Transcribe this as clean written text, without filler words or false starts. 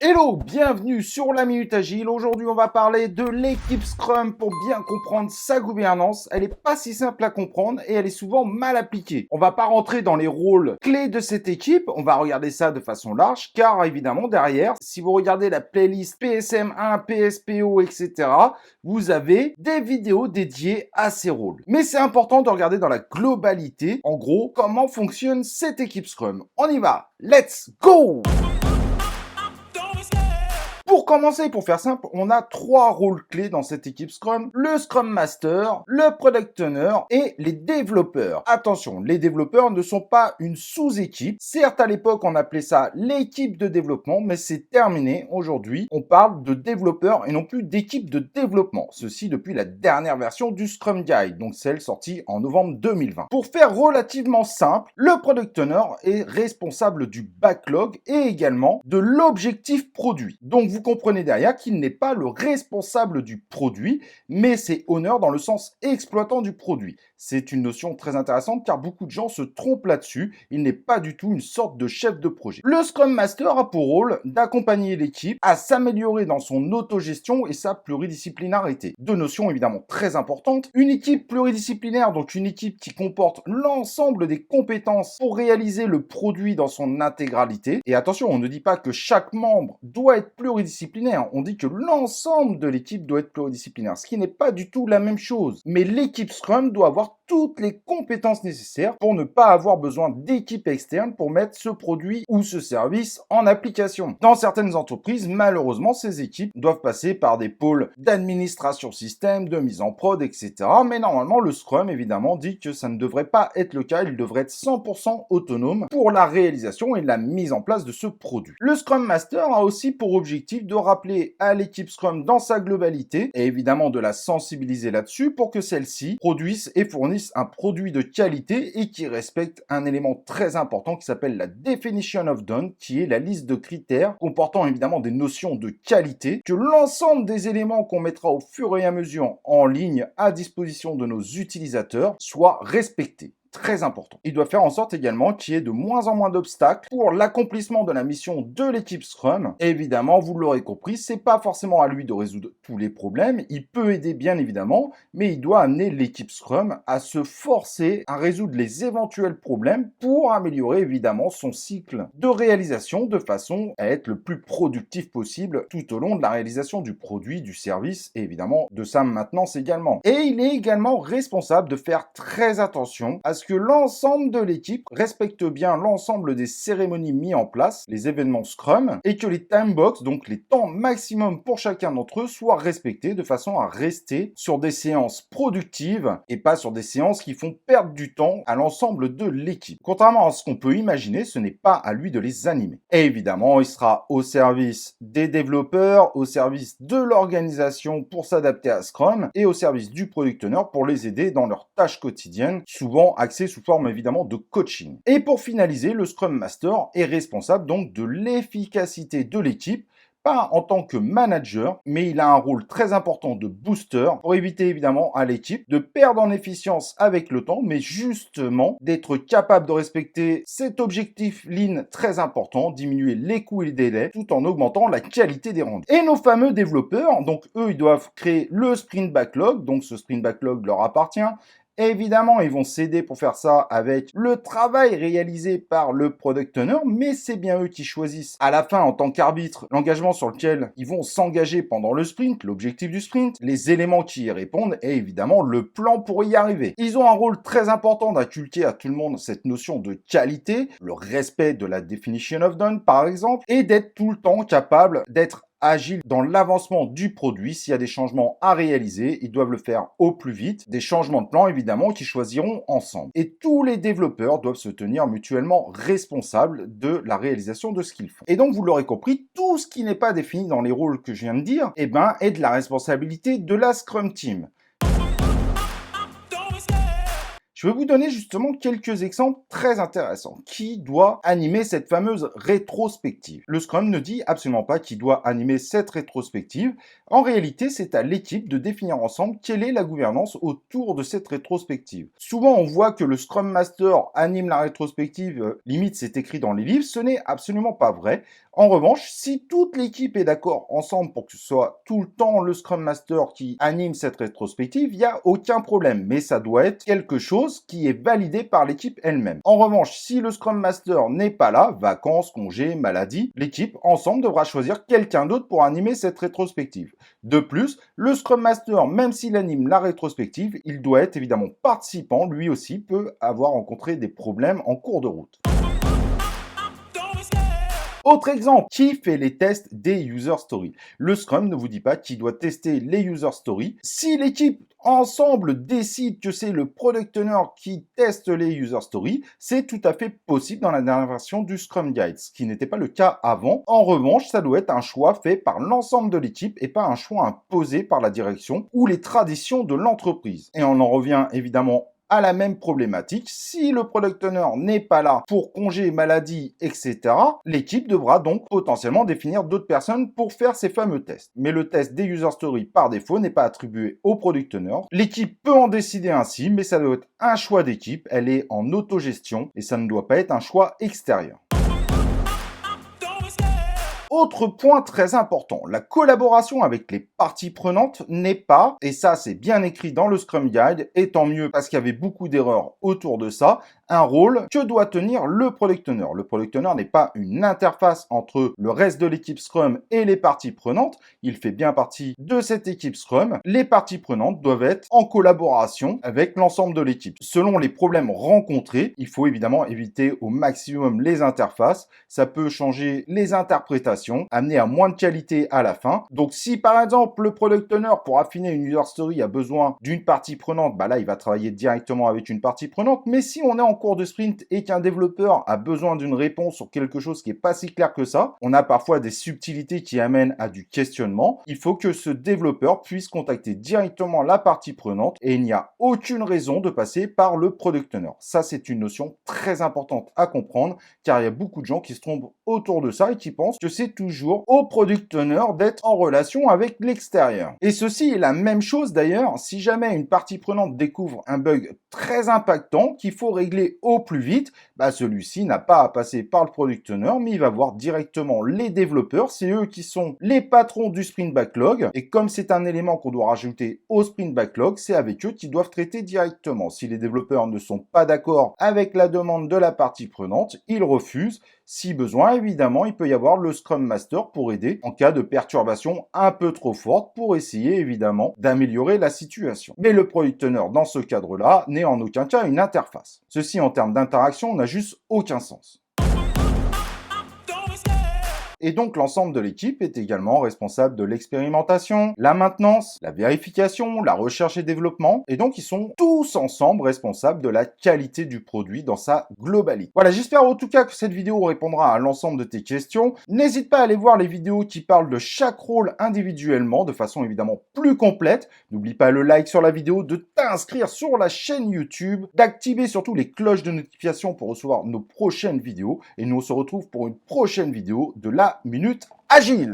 Hello, bienvenue sur la Minute Agile. Aujourd'hui, on va parler de l'équipe Scrum pour bien comprendre sa gouvernance. Elle n'est pas si simple à comprendre et elle est souvent mal appliquée. On va pas rentrer dans les rôles clés de cette équipe. On va regarder ça de façon large car évidemment derrière, si vous regardez la playlist PSM1, PSPO, etc., vous avez des vidéos dédiées à ces rôles. Mais c'est important de regarder dans la globalité, en gros, comment fonctionne cette équipe Scrum. On y va. Let's go! Pour commencer, pour faire simple, on a trois rôles clés dans cette équipe Scrum. Le Scrum Master, le Product Owner et les développeurs. Attention, les développeurs ne sont pas une sous-équipe. Certes, à l'époque, on appelait ça l'équipe de développement, mais c'est terminé. Aujourd'hui, on parle de développeurs et non plus d'équipe de développement. Ceci depuis la dernière version du Scrum Guide, donc celle sortie en novembre 2020. Pour faire relativement simple, le Product Owner est responsable du backlog et également de l'objectif produit. Donc, vous comprenez derrière qu'il n'est pas le responsable du produit, mais c'est owner dans le sens exploitant du produit. C'est une notion très intéressante car beaucoup de gens se trompent là-dessus. Il n'est pas du tout une sorte de chef de projet. Le Scrum Master a pour rôle d'accompagner l'équipe à s'améliorer dans son autogestion et sa pluridisciplinarité. Deux notions évidemment très importantes. Une équipe pluridisciplinaire, donc une équipe qui comporte l'ensemble des compétences pour réaliser le produit dans son intégralité. Et attention, on ne dit pas que chaque membre doit être pluridisciplinaire. On dit que l'ensemble de l'équipe doit être pluridisciplinaire, ce qui n'est pas du tout la même chose. Mais l'équipe Scrum doit avoir toutes les compétences nécessaires pour ne pas avoir besoin d'équipe externe pour mettre ce produit ou ce service en application. Dans certaines entreprises, malheureusement, ces équipes doivent passer par des pôles d'administration système, de mise en prod, etc. Mais normalement, le Scrum, évidemment, dit que ça ne devrait pas être le cas. Il devrait être 100% autonome pour la réalisation et la mise en place de ce produit. Le Scrum Master a aussi pour objectif de rappeler à l'équipe Scrum dans sa globalité et évidemment de la sensibiliser là-dessus pour que celle-ci produise et fournisse un produit de qualité et qui respecte un élément très important qui s'appelle la Definition of Done, qui est la liste de critères comportant évidemment des notions de qualité, que l'ensemble des éléments qu'on mettra au fur et à mesure en ligne à disposition de nos utilisateurs soient respectés. Très important. Il doit faire en sorte également qu'il y ait de moins en moins d'obstacles pour l'accomplissement de la mission de l'équipe Scrum. Et évidemment, vous l'aurez compris, c'est pas forcément à lui de résoudre tous les problèmes. Il peut aider bien évidemment, mais il doit amener l'équipe Scrum à se forcer à résoudre les éventuels problèmes pour améliorer évidemment son cycle de réalisation de façon à être le plus productif possible tout au long de la réalisation du produit, du service et évidemment de sa maintenance également. Et il est également responsable de faire très attention à ce que l'ensemble de l'équipe respecte bien l'ensemble des cérémonies mises en place, les événements Scrum, et que les time box, donc les temps maximum pour chacun d'entre eux, soient respectés de façon à rester sur des séances productives et pas sur des séances qui font perdre du temps à l'ensemble de l'équipe. Contrairement à ce qu'on peut imaginer, ce n'est pas à lui de les animer. Et évidemment, il sera au service des développeurs, au service de l'organisation pour s'adapter à Scrum et au service du Product Owner pour les aider dans leurs tâches quotidiennes, souvent axé sous forme évidemment de coaching. Et pour finaliser, le Scrum Master est responsable donc de l'efficacité de l'équipe, pas en tant que manager, mais il a un rôle très important de booster pour éviter évidemment à l'équipe de perdre en efficience avec le temps, mais justement d'être capable de respecter cet objectif lean très important, diminuer les coûts et les délais, tout en augmentant la qualité des rendus. Et nos fameux développeurs, donc eux, ils doivent créer le sprint backlog, donc ce sprint backlog leur appartient. Évidemment, ils vont s'aider pour faire ça avec le travail réalisé par le Product Owner, mais c'est bien eux qui choisissent à la fin, en tant qu'arbitre, l'engagement sur lequel ils vont s'engager pendant le sprint, l'objectif du sprint, les éléments qui y répondent et évidemment le plan pour y arriver. Ils ont un rôle très important d'inculquer à tout le monde cette notion de qualité, le respect de la Definition of Done par exemple, et d'être tout le temps capable d'être agile dans l'avancement du produit. S'il y a des changements à réaliser, ils doivent le faire au plus vite. Des changements de plan, évidemment, qu'ils choisiront ensemble. Et tous les développeurs doivent se tenir mutuellement responsables de la réalisation de ce qu'ils font. Et donc, vous l'aurez compris, tout ce qui n'est pas défini dans les rôles que je viens de dire, est de la responsabilité de la Scrum Team. Je vais vous donner justement quelques exemples très intéressants. Qui doit animer cette fameuse rétrospective? Le Scrum ne dit absolument pas qui doit animer cette rétrospective. En réalité, c'est à l'équipe de définir ensemble quelle est la gouvernance autour de cette rétrospective. Souvent, on voit que le Scrum Master anime la rétrospective, limite c'est écrit dans les livres, ce n'est absolument pas vrai. En revanche, si toute l'équipe est d'accord ensemble pour que ce soit tout le temps le Scrum Master qui anime cette rétrospective, il n'y a aucun problème. Mais ça doit être quelque chose qui est validé par l'équipe elle-même. En revanche, si le Scrum Master n'est pas là, vacances, congés, maladie, l'équipe ensemble devra choisir quelqu'un d'autre pour animer cette rétrospective. De plus, le Scrum Master, même s'il anime la rétrospective, il doit être évidemment participant, lui aussi peut avoir rencontré des problèmes en cours de route. Autre exemple, qui fait les tests des user stories? Le Scrum ne vous dit pas qui doit tester les user stories. Si l'équipe ensemble décide que c'est le Product Owner qui teste les user stories, c'est tout à fait possible dans la dernière version du Scrum Guide, ce qui n'était pas le cas avant. En revanche, ça doit être un choix fait par l'ensemble de l'équipe et pas un choix imposé par la direction ou les traditions de l'entreprise. Et on en revient évidemment à la même problématique. Si le Product Owner n'est pas là pour congé, maladie, etc., l'équipe devra donc potentiellement définir d'autres personnes pour faire ces fameux tests. Mais le test des user stories par défaut n'est pas attribué au Product Owner. L'équipe peut en décider ainsi, mais ça doit être un choix d'équipe. Elle est en autogestion et ça ne doit pas être un choix extérieur. Autre point très important, la collaboration avec les parties prenantes n'est pas, et ça c'est bien écrit dans le Scrum Guide, et tant mieux parce qu'il y avait beaucoup d'erreurs autour de ça, un rôle que doit tenir le Product Owner. Le Product Owner n'est pas une interface entre le reste de l'équipe Scrum et les parties prenantes, il fait bien partie de cette équipe Scrum. Les parties prenantes doivent être en collaboration avec l'ensemble de l'équipe. Selon les problèmes rencontrés, il faut évidemment éviter au maximum les interfaces, ça peut changer les interprétations, amener à moins de qualité à la fin. Donc si par exemple le Product Owner pour affiner une user story a besoin d'une partie prenante, bah là il va travailler directement avec une partie prenante, mais si on est en cours de sprint et qu'un développeur a besoin d'une réponse sur quelque chose qui est pas si clair que ça, on a parfois des subtilités qui amènent à du questionnement, il faut que ce développeur puisse contacter directement la partie prenante et il n'y a aucune raison de passer par le Product Owner. Ça c'est une notion très importante à comprendre car il y a beaucoup de gens qui se trompent autour de ça et qui pensent que c'est toujours au Product Owner d'être en relation avec l'extérieur. Et ceci est la même chose d'ailleurs si jamais une partie prenante découvre un bug très impactant qu'il faut régler au plus vite, bah celui-ci n'a pas à passer par le Product Owner, mais il va voir directement les développeurs, c'est eux qui sont les patrons du Sprint Backlog, et comme c'est un élément qu'on doit rajouter au Sprint Backlog, c'est avec eux qu'ils doivent traiter directement. Si les développeurs ne sont pas d'accord avec la demande de la partie prenante, ils refusent. Si besoin, évidemment, il peut y avoir le Scrum Master pour aider en cas de perturbation un peu trop forte pour essayer, évidemment, d'améliorer la situation. Mais le Product Owner, dans ce cadre-là, n'est en aucun cas une interface. Ceci, en termes d'interaction, n'a juste aucun sens. Et donc l'ensemble de l'équipe est également responsable de l'expérimentation, la maintenance, la vérification, la recherche et développement, et donc ils sont tous ensemble responsables de la qualité du produit dans sa globalité. Voilà, j'espère en tout cas que cette vidéo répondra à l'ensemble de tes questions. N'hésite pas à aller voir les vidéos qui parlent de chaque rôle individuellement, de façon évidemment plus complète. N'oublie pas le like sur la vidéo, de t'inscrire sur la chaîne YouTube, d'activer surtout les cloches de notification pour recevoir nos prochaines vidéos, et nous on se retrouve pour une prochaine vidéo de la Minute Agile.